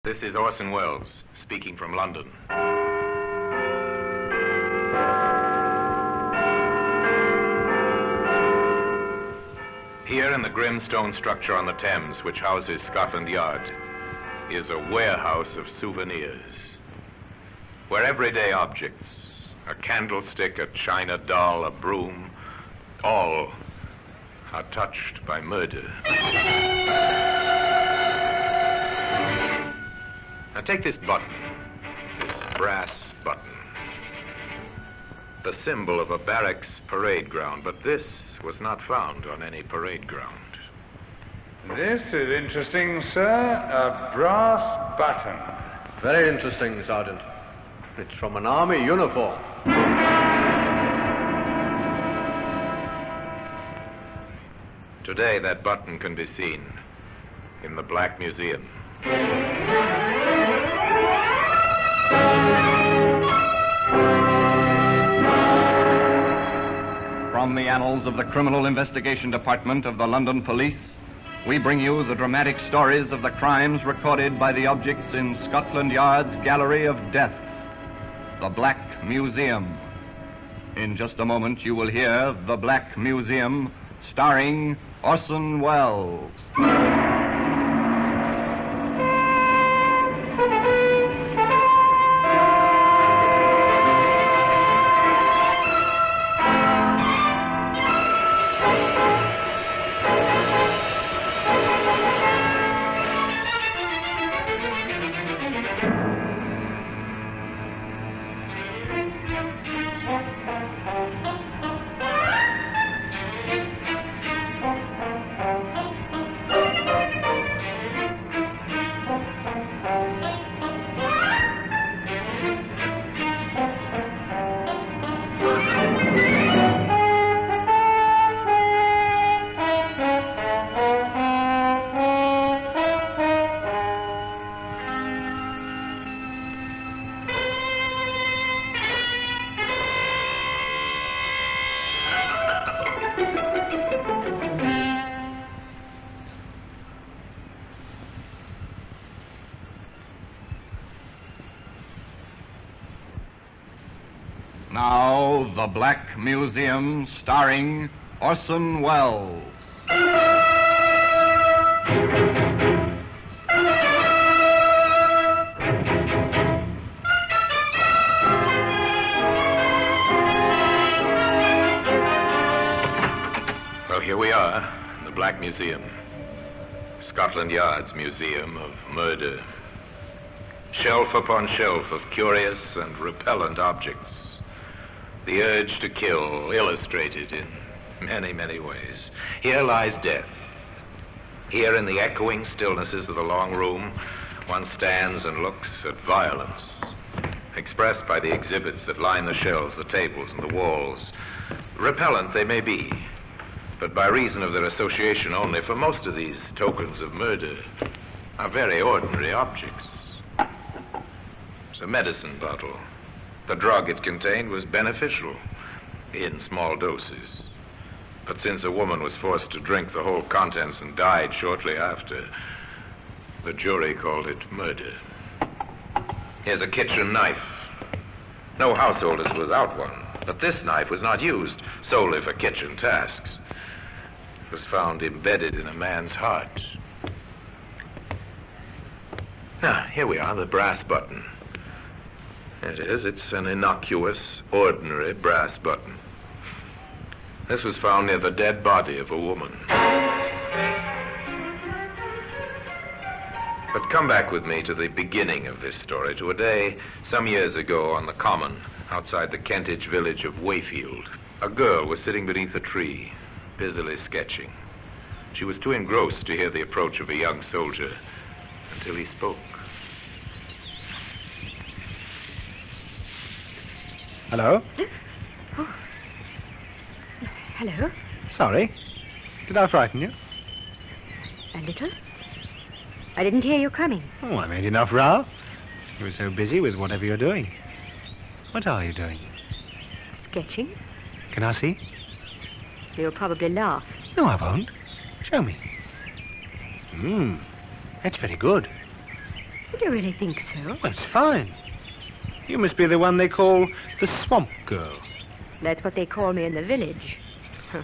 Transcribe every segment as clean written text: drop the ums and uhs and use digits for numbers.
This is Orson Welles, speaking from London. Here in the grim stone structure on the Thames, which houses Scotland Yard, is a warehouse of souvenirs, where everyday objects, a candlestick, a china doll, a broom, all are touched by murder. Now take this button, this brass button, the symbol of a barracks parade ground, but this was not found on any parade ground. This is interesting, sir. A brass button. Very interesting, Sergeant. It's from an army uniform. Today, that button can be seen in the Black Museum. From the annals of the Criminal Investigation Department of the London Police, we bring you the dramatic stories of the crimes recorded by the objects in Scotland Yard's Gallery of Death, the Black Museum. In just a moment, you will hear The Black Museum, starring Orson Welles. Now, The Black Museum, starring Orson Welles. Well, here we are, in the Black Museum. Scotland Yard's Museum of Murder. Shelf upon shelf of curious and repellent objects. The urge to kill, illustrated in many, many ways. Here lies death. Here in the echoing stillnesses of the long room, one stands and looks at violence, expressed by the exhibits that line the shelves, the tables, and the walls. Repellent they may be, but by reason of their association only, for most of these tokens of murder are very ordinary objects. It's a medicine bottle. The drug it contained was beneficial in small doses. But since a woman was forced to drink the whole contents and died shortly after, the jury called it murder. Here's a kitchen knife. No household is without one, but this knife was not used solely for kitchen tasks. It was found embedded in a man's heart. Now, here we are, the brass button. It is. It's an innocuous, ordinary brass button. This was found near the dead body of a woman. But come back with me to the beginning of this story, to a day some years ago on the common outside the Kentish village of Wayfield. A girl was sitting beneath a tree, busily sketching. She was too engrossed to hear the approach of a young soldier until he spoke. Hello? Oh. Hello? Sorry. Did I frighten you? A little. I didn't hear you coming. Oh, I made enough row. You were so busy with whatever you're doing. What are you doing? Sketching. Can I see? You'll probably laugh. No, I won't. Show me. That's very good. Do you really think so? Well, it's fine. You must be the one they call the Swamp Girl. That's what they call me in the village. Huh.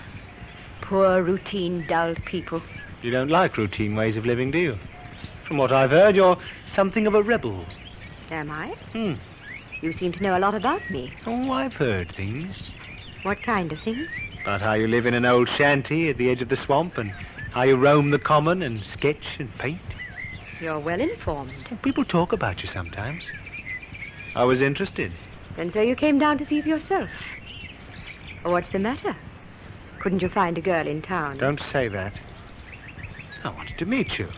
Poor, routine, dulled people. You don't like routine ways of living, do you? From what I've heard, you're something of a rebel. Am I? Hmm. You seem to know a lot about me. Oh, I've heard things. What kind of things? About how you live in an old shanty at the edge of the swamp and how you roam the common and sketch and paint. You're well informed. People talk about you sometimes. I was interested. And so you came down to see for yourself. Oh, what's the matter? Couldn't you find a girl in town? Don't say that. I wanted to meet you,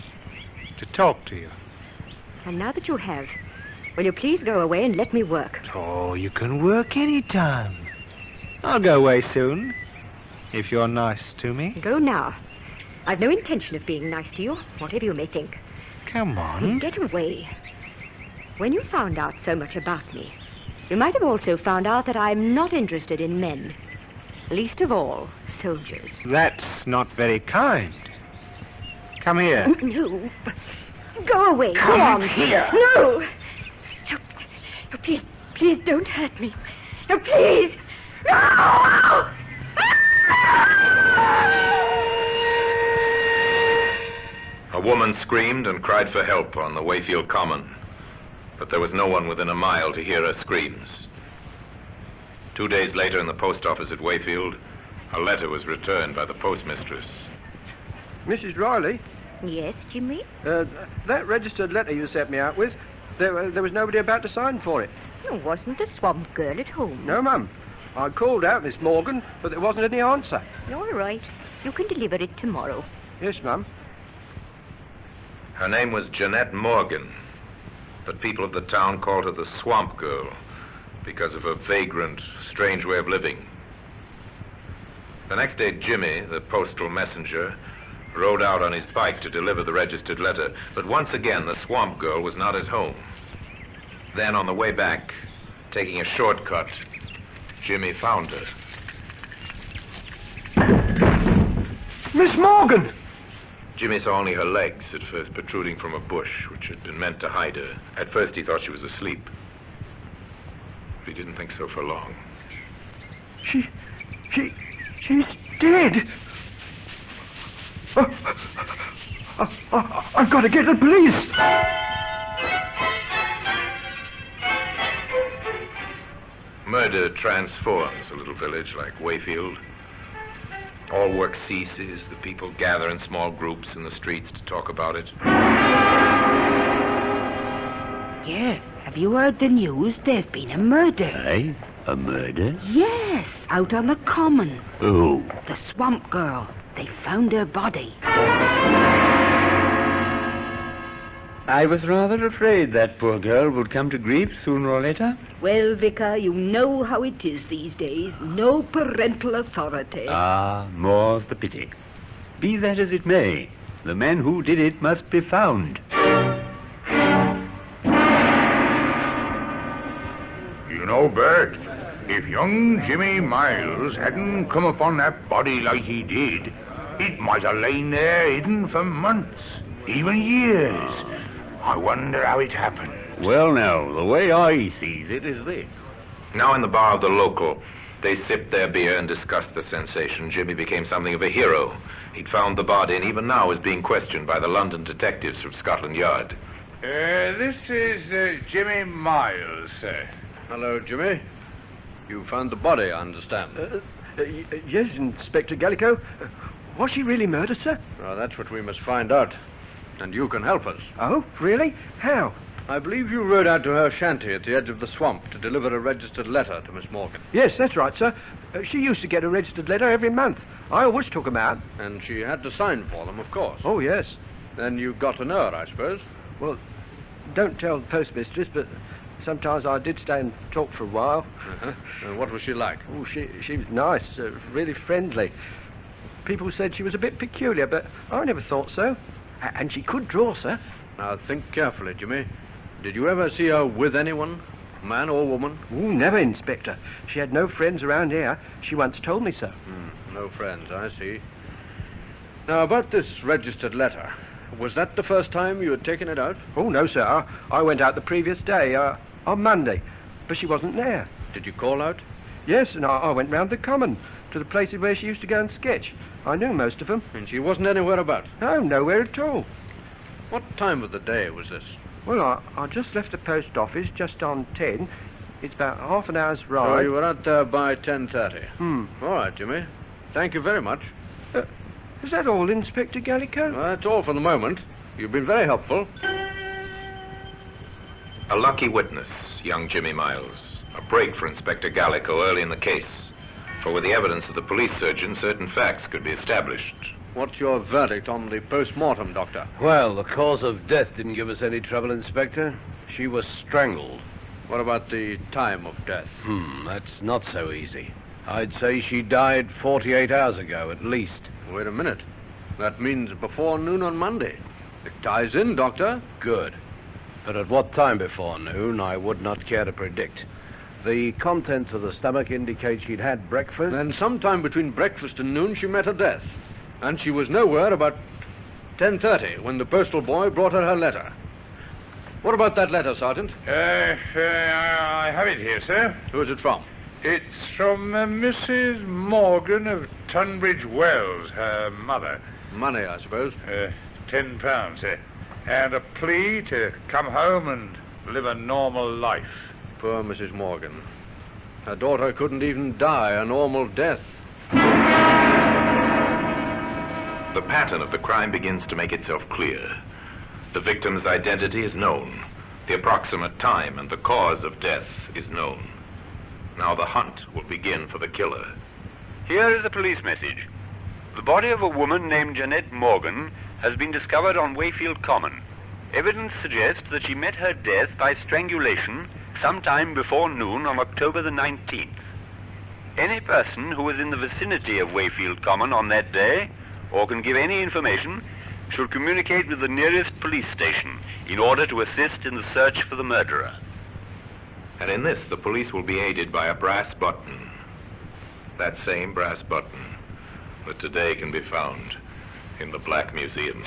to talk to you. And now that you have, will you please go away and let me work? Oh, you can work any time. I'll go away soon, if you're nice to me. Go now. I've no intention of being nice to you, whatever you may think. Come on. Get away. When you found out so much about me, you might have also found out that I'm not interested in men. Least of all, soldiers. That's not very kind. Come here. No. Go away. Go on. Here. No. No, please, please don't hurt me. No, please. No! A woman screamed and cried for help on the Wayfield Common, but there was no one within a mile to hear her screams. 2 days later, in the post office at Wayfield, a letter was returned by the postmistress. Mrs. Riley, Yes, Jimmy? that registered letter you sent me out with, there was nobody about to sign for it. Oh, wasn't the swamp girl at home? No, Mum. I called out Miss Morgan, but there wasn't any answer. All right. You can deliver it tomorrow. Yes, Mum. Her name was Jeanette Morgan, but people of the town called her the Swamp Girl because of her vagrant, strange way of living. The next day, Jimmy, the postal messenger, rode out on his bike to deliver the registered letter, but once again the Swamp Girl was not at home. Then, on the way back, taking a shortcut, Jimmy found her. Miss Morgan! Jimmy saw only her legs at first protruding from a bush, which had been meant to hide her. At first he thought she was asleep. But he didn't think so for long. She's dead. I've got to get the police. Murder transforms a little village like Wayfield. All work ceases. The people gather in small groups in the streets to talk about it. Yeah, have you heard the news? There's been a murder. Aye? A murder? Yes, out on the common. Who? The swamp girl. They found her body. I was rather afraid that poor girl would come to grief sooner or later. Well, Vicar, you know how it is these days. No parental authority. Ah, more's the pity. Be that as it may, the man who did it must be found. You know, Bert, if young Jimmy Miles hadn't come upon that body like he did, it might have lain there hidden for months, even years. I wonder how it happened. Well, now, the way I sees it is this. Now in the bar of the local, they sipped their beer and discussed the sensation. Jimmy became something of a hero. He'd found the body and even now is being questioned by the London detectives from Scotland Yard. This is Jimmy Miles, sir. Hello, Jimmy. You found the body, I understand. Yes, Inspector Gallico. Was she really murdered, sir? Well, that's what we must find out. And you can help us. Oh, really? How? I believe you rode out to her shanty at the edge of the swamp to deliver a registered letter to Miss Morgan. Yes, that's right, sir. She used to get a registered letter every month. I always took them out. And she had to sign for them, of course. Oh, yes. Then you got to know her, I suppose. Well, don't tell the postmistress, but sometimes I did stay and talk for a while. Uh-huh. And what was she like? Oh, she was nice, really friendly. People said she was a bit peculiar, but I never thought so. And she could draw, sir. Now, think carefully, Jimmy. Did you ever see her with anyone, man or woman? Oh, never, Inspector. She had no friends around here. She once told me so. No friends, I see. Now, about this registered letter, Was that the first time you had taken it out? Oh, no, sir. I went out the previous day, on Monday, but she wasn't there. Did you call out? Yes, and I went round the common to the places where she used to go and sketch. I knew most of them. And she wasn't anywhere about? No, nowhere at all. What time of the day was this? Well, I just left the post office just on 10. It's about half an hour's ride. So you were out there by 10:30? All right, Jimmy. Thank you very much. Is that all, Inspector Gallico? Well, that's all for the moment. You've been very helpful. A lucky witness, young Jimmy Miles. A break for Inspector Gallico early in the case. For with the evidence of the police surgeon, certain facts could be established. What's your verdict on the post-mortem, Doctor? Well, the cause of death didn't give us any trouble, Inspector. She was strangled. What about the time of death? That's not so easy. I'd say she died 48 hours ago, at least. Wait a minute. That means before noon on Monday. It ties in, Doctor. Good. But at what time before noon, I would not care to predict. The contents of the stomach indicate she'd had breakfast. Then sometime between breakfast and noon, she met her death. And she was nowhere about 10:30 when the postal boy brought her letter. What about that letter, Sergeant? I have it here, sir. Who is it from? It's from Mrs. Morgan of Tunbridge Wells, her mother. Money, I suppose. £10, sir. And a plea to come home and live a normal life. Poor Mrs. Morgan. Her daughter couldn't even die a normal death. The pattern of the crime begins to make itself clear. The victim's identity is known. The approximate time and the cause of death is known. Now the hunt will begin for the killer. Here is a police message. The body of a woman named Jeanette Morgan has been discovered on Wayfield Common. Evidence suggests that she met her death by strangulation sometime before noon on October the 19th. Any person who was in the vicinity of Wayfield Common on that day, or can give any information, should communicate with the nearest police station in order to assist in the search for the murderer. And in this, the police will be aided by a brass button. That same brass button that today can be found in the Black Museum.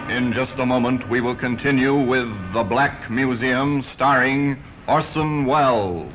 In just a moment, we will continue with The Black Museum, starring Orson Welles.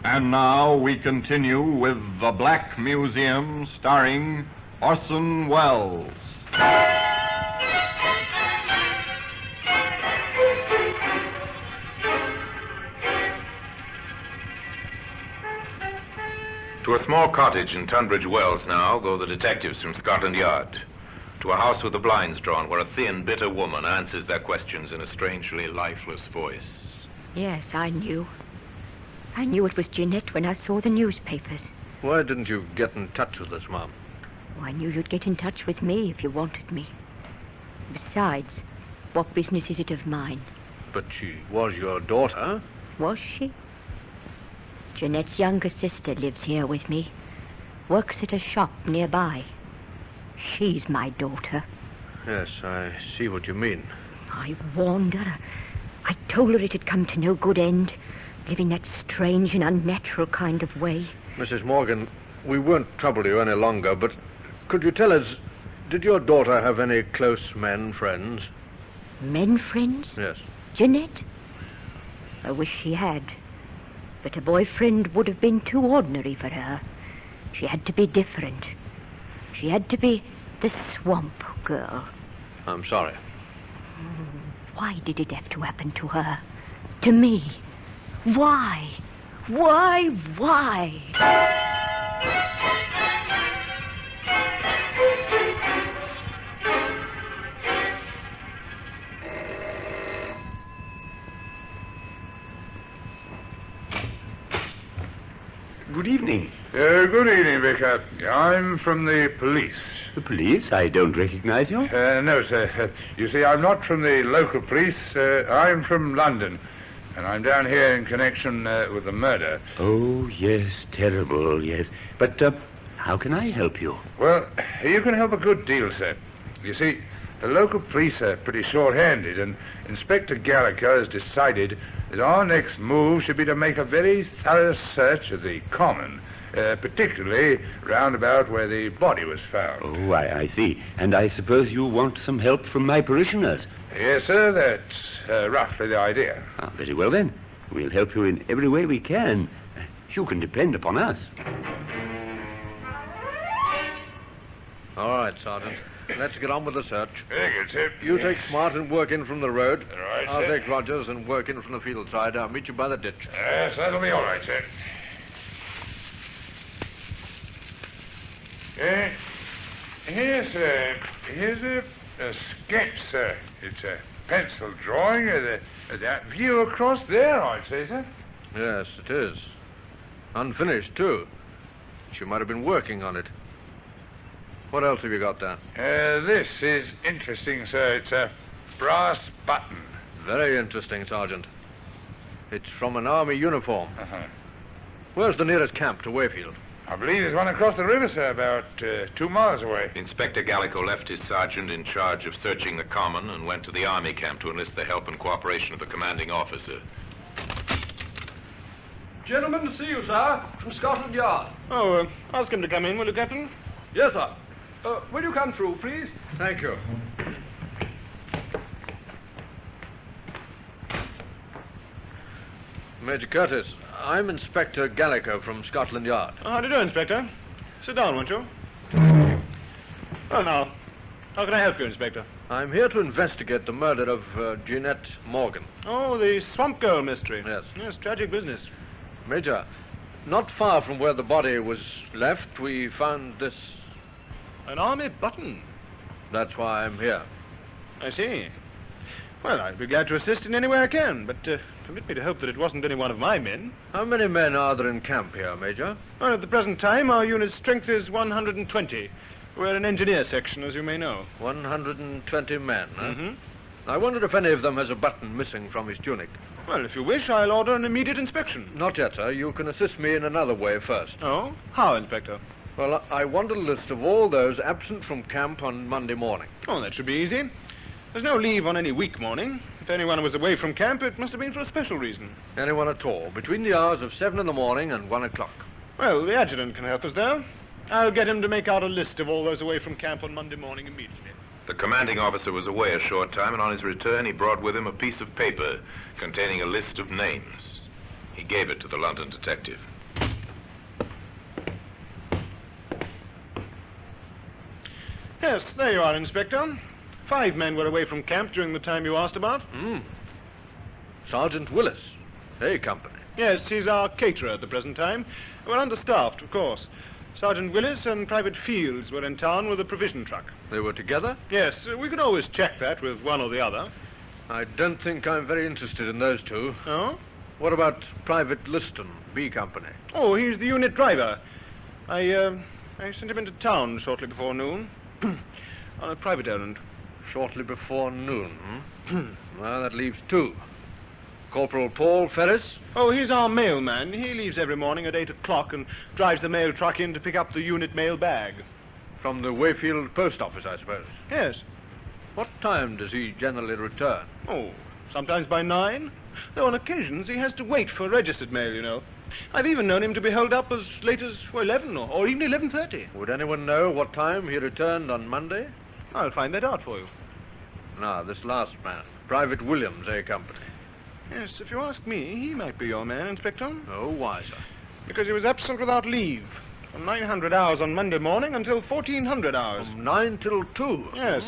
And now we continue with The Black Museum, starring Orson Welles. To a small cottage in Tunbridge Wells now go the detectives from Scotland Yard. To a house with the blinds drawn where a thin, bitter woman answers their questions in a strangely lifeless voice. Yes, I knew. I knew it was Jeanette when I saw the newspapers. Why didn't you get in touch with us, Mom? Oh, I knew you'd get in touch with me if you wanted me. Besides, what business is it of mine? But she was your daughter. Was she? Jeanette's younger sister lives here with me. Works at a shop nearby. She's my daughter. Yes, I see what you mean. I warned her. I told her it had come to no good end, living that strange and unnatural kind of way. Mrs. Morgan, we won't trouble you any longer, but could you tell us, did your daughter have any close men friends? Men friends? Yes. Jeanette? I wish she had. But a boyfriend would have been too ordinary for her. She had to be different. She had to be the swamp girl. I'm sorry. Why did it have to happen to her? To me? Why? Why? Good evening. Good evening, Vicar. I'm from the police. The police? I don't recognize you. No, sir. You see, I'm not from the local police. I'm from London. And I'm down here in connection with the murder. Oh, yes, terrible, yes. But how can I help you? Well, you can help a good deal, sir. You see, the local police are pretty short-handed, and Inspector Gallagher has decided that our next move should be to make a very thorough search of the common, particularly round about where the body was found. Oh, I see. And I suppose you want some help from my parishioners? Yes, sir, that's roughly the idea. Ah, very well, then. We'll help you in every way we can. You can depend upon us. All right, Sergeant. Let's get on with the search. Very good, sir. You take Smart and work in from the road. All right, I'll sir. take Rogers and work in from the field side. I'll meet you by the ditch. Yes, that'll be all right, sir. Here, sir. Here's a sketch, sir. It's a pencil drawing of that view across there, I'd say, sir. Yes, it is. Unfinished, too. She might have been working on it. What else have you got there? This is interesting, sir. It's a brass button. Very interesting, Sergeant. It's from an army uniform. Uh-huh. Where's the nearest camp to Wayfield? I believe there's one across the river, sir, about 2 miles away. Inspector Gallico left his sergeant in charge of searching the common and went to the army camp to enlist the help and cooperation of the commanding officer. Gentlemen to see you, sir, from Scotland Yard. Oh, ask him to come in, will you, Captain? Yes, sir. Will you come through, please? Thank you. Major Curtis, I'm Inspector Gallico from Scotland Yard. How do you do, Inspector? Sit down, won't you? Well, now, how can I help you, Inspector? I'm here to investigate the murder of Jeanette Morgan. Oh, the Swamp Girl mystery. Yes. Yes, tragic business. Major, not far from where the body was left, we found this. An army button. That's why I'm here. I see. Well, I'd be glad to assist in any way I can, but permit me to hope that it wasn't any one of my men. How many men are there in camp here, Major? Well, at the present time, our unit's strength is 120. We're an engineer section, as you may know. 120 men, huh? Mm-hmm. I wondered if any of them has a button missing from his tunic. Well, if you wish, I'll order an immediate inspection. Not yet, sir. You can assist me in another way first. Oh? How, Inspector? Well, I want a list of all those absent from camp on Monday morning. Oh, that should be easy. There's no leave on any week morning. If anyone was away from camp, it must have been for a special reason. Anyone at all, between the hours of 7 in the morning and 1 o'clock. Well, the adjutant can help us there. I'll get him to make out a list of all those away from camp on Monday morning immediately. The commanding officer was away a short time, and on his return he brought with him a piece of paper containing a list of names. He gave it to the London detective. Yes, there you are, Inspector. 5 men were away from camp during the time you asked about. Sergeant Willis, A Company. Yes, he's our caterer at the present time. We're understaffed, of course. Sergeant Willis and Private Fields were in town with a provision truck. They were together? Yes, we could always check that with one or the other. I don't think I'm very interested in those two. Oh? What about Private Liston, B Company? Oh, he's the unit driver. I sent him into town shortly before noon. On a private errand. Shortly before noon, Well, that leaves 2. Corporal Paul Ferris? Oh, he's our mailman. He leaves every morning at 8 o'clock and drives the mail truck in to pick up the unit mail bag. From the Wayfield post office, I suppose. Yes. What time does he generally return? Oh, sometimes by 9. Though on occasions he has to wait for registered mail, you know. I've even known him to be held up as late as 11 or even 11:30. Would anyone know what time he returned on Monday? I'll find that out for you. Now, this last man. Private Williams, A Company. Yes, if you ask me, he might be your man, Inspector. Oh, why, sir? Because he was absent without leave. From 900 hours on Monday morning until 1400 hours. From 9 till 2? Yes.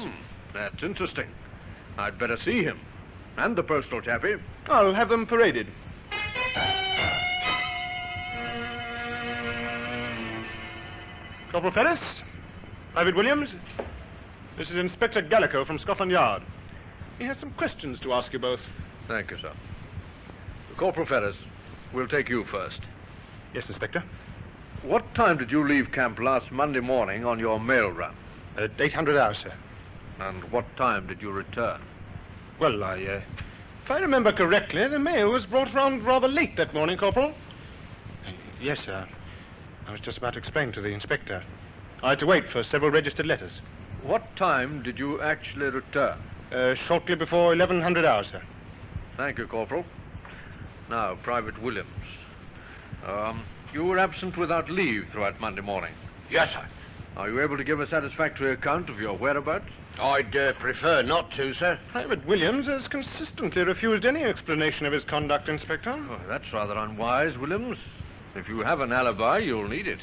That's interesting. I'd better see him. And the postal chappie. I'll have them paraded. Corporal Ferris, Private Williams, this is Inspector Gallico from Scotland Yard. He has some questions to ask you both. Thank you, sir. Corporal Ferris, we'll take you first. Yes, Inspector. What time did you leave camp last Monday morning on your mail run? At 800 hours, sir. And what time did you return? Well, if I remember correctly, the mail was brought round rather late that morning, Corporal. Yes, sir. I was just about to explain to the inspector. I had to wait for several registered letters. What time did you actually return? Shortly before 1100 hours, sir. Thank you, Corporal. Now, Private Williams. You were absent without leave throughout Monday morning. Yes, sir. Are you able to give a satisfactory account of your whereabouts? I'd prefer not to, sir. Private Williams has consistently refused any explanation of his conduct, Inspector. Oh, that's rather unwise, Williams. If you have an alibi, you'll need it.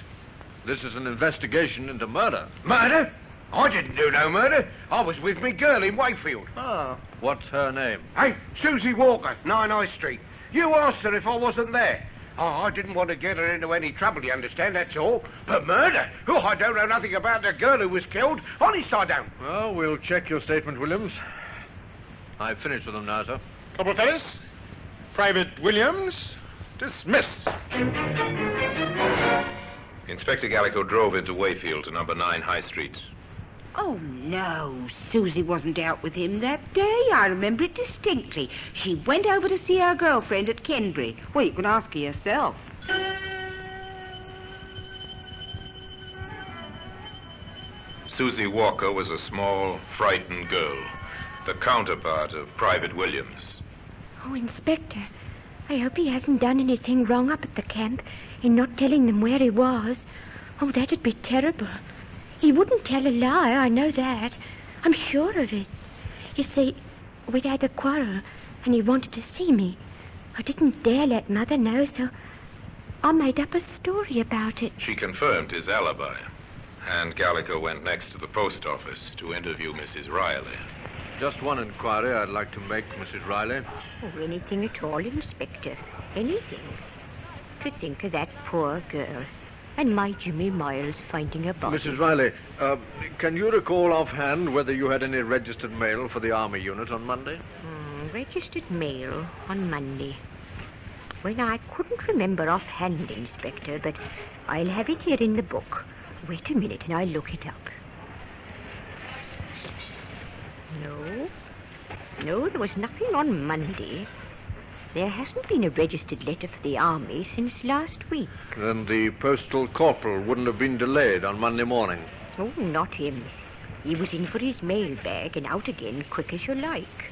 This is an investigation into murder. Murder? I didn't do no murder. I was with me girl in Wakefield. Ah. What's her name? Hey, Susie Walker, 9 High Street. You asked her if I wasn't there. Oh, I didn't want to get her into any trouble, you understand, that's all. But murder? Oh, I don't know nothing about the girl who was killed. Honest, I don't. Well, we'll check your statement, Williams. I've finished with them now, sir. Corporal Ferris, Private Williams, dismiss. Inspector Gallico drove into Wayfield to number 9 High Street. Oh, no. Susie wasn't out with him that day. I remember it distinctly. She went over to see her girlfriend at Kenbury. Well, you can ask her yourself. Susie Walker was a small, frightened girl, the counterpart of Private Williams. Oh, Inspector, I hope he hasn't done anything wrong up at the camp in not telling them where he was. Oh, that'd be terrible. He wouldn't tell a lie, I know that. I'm sure of it. You see, we'd had a quarrel, and he wanted to see me. I didn't dare let Mother know, so I made up a story about it. She confirmed his alibi, and Gallico went next to the post office to interview Mrs. Riley. Just one inquiry I'd like to make, Mrs. Riley. Oh, anything at all, Inspector. Anything. To think of that poor girl. And my Jimmy Miles finding a body. Mrs. Riley, can you recall offhand whether you had any registered mail for the Army unit on Monday? Registered mail on Monday. Well, I couldn't remember offhand, Inspector, but I'll have it here in the book. Wait a minute and I'll look it up. No, there was nothing on Monday. There hasn't been a registered letter for the Army since last week. Then the postal corporal wouldn't have been delayed on Monday morning? Oh, not him. He was in for his mail bag and out again quick as you like.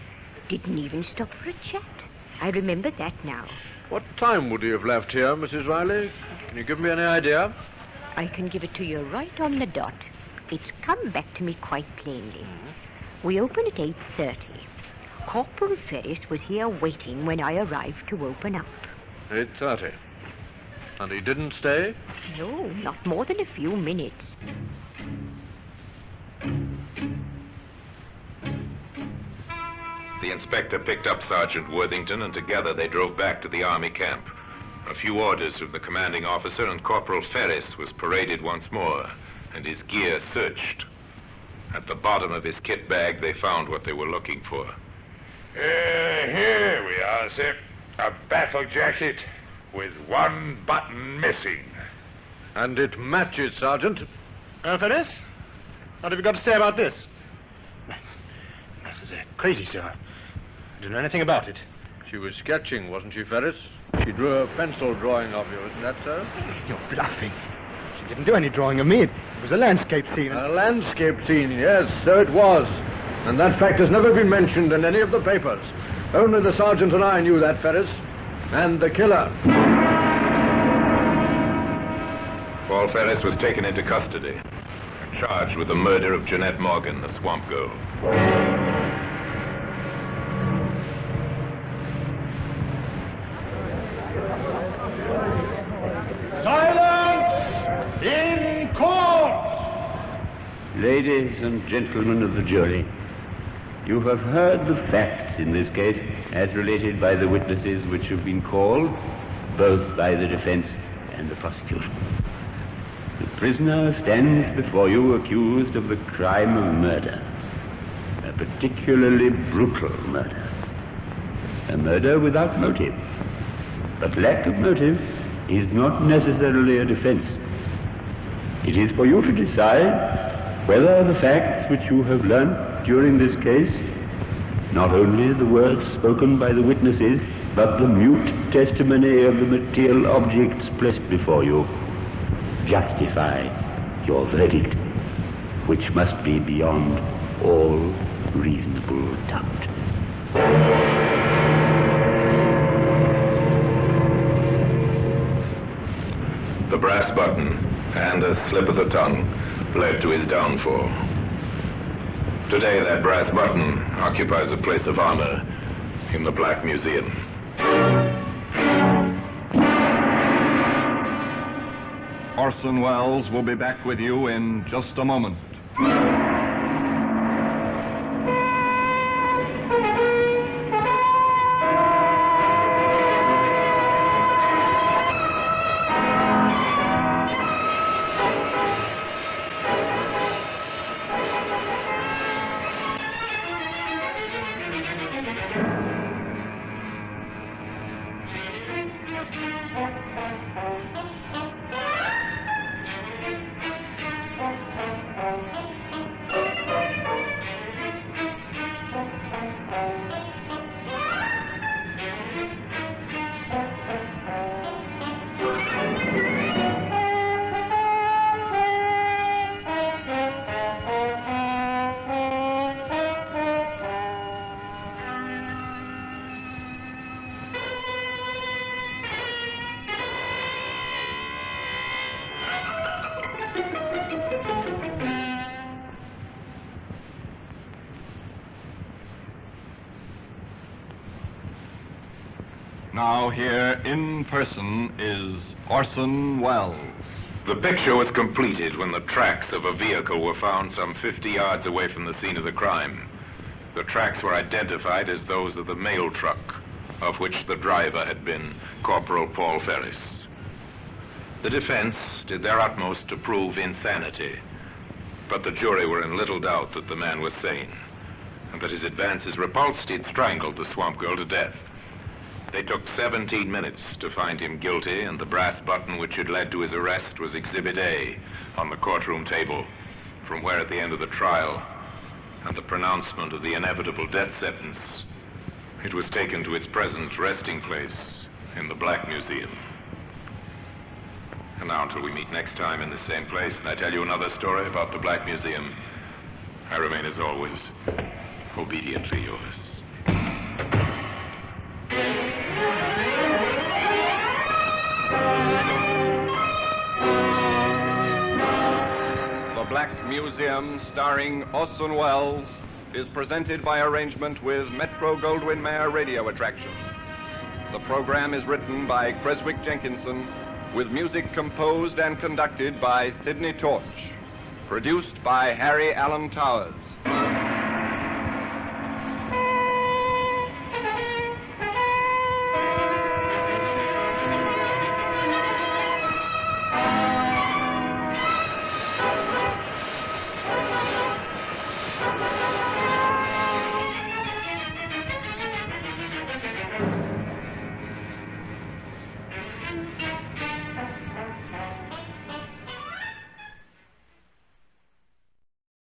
Didn't even stop for a chat. I remember that now. What time would he have left here, Mrs. Riley? Can you give me any idea? I can give it to you right on the dot. It's come back to me quite plainly. We open at 8:30. Corporal Ferris was here waiting when I arrived to open up. 8:30. And he didn't stay? No, not more than a few minutes. The inspector picked up Sergeant Worthington, and together they drove back to the Army camp. A few orders from the commanding officer, and Corporal Ferris was paraded once more, and his gear searched. At the bottom of his kit bag, they found what they were looking for. Here we are, sir. A battle jacket with one button missing. And it matches, Sergeant. Ferris, what have you got to say about this? This is crazy, sir. I don't know anything about it. She was sketching, wasn't she, Ferris? She drew a pencil drawing of you, isn't that so? You're bluffing. She didn't do any drawing of me. It was a landscape scene. A landscape scene, yes, so it was. And that fact has never been mentioned in any of the papers. Only the sergeant and I knew that, Ferris. And the killer. Paul Ferris was taken into custody and charged with the murder of Jeanette Morgan, the swamp girl. Ladies and gentlemen of the jury, you have heard the facts in this case as related by the witnesses which have been called, both by the defense and the prosecution. The prisoner stands before you accused of the crime of murder, a particularly brutal murder. A murder without motive. But lack of motive is not necessarily a defense. It is for you to decide whether the facts which you have learnt during this case, not only the words spoken by the witnesses, but the mute testimony of the material objects placed before you, justify your verdict, which must be beyond all reasonable doubt. The brass button and a slip of the tongue led to his downfall. Today, that brass button occupies a place of honor in the Black Museum. Orson Welles will be back with you in just a moment. Now here in person is Orson Welles. The picture was completed when the tracks of a vehicle were found some 50 yards away from the scene of the crime. The tracks were identified as those of the mail truck, of which the driver had been Corporal Paul Ferris. The defense did their utmost to prove insanity, but the jury were in little doubt that the man was sane, and that his advances repulsed, he'd strangled the swamp girl to death. They took 17 minutes to find him guilty, and the brass button which had led to his arrest was Exhibit A on the courtroom table, from where at the end of the trial and the pronouncement of the inevitable death sentence, it was taken to its present resting place in the Black Museum. And now until we meet next time in the same place and I tell you another story about the Black Museum, I remain as always, obediently yours. The Black Museum, starring Orson Welles, is presented by arrangement with Metro-Goldwyn-Mayer Radio Attraction. The program is written by Creswick Jenkinson, with music composed and conducted by Sidney Torch. Produced by Harry Allen Towers.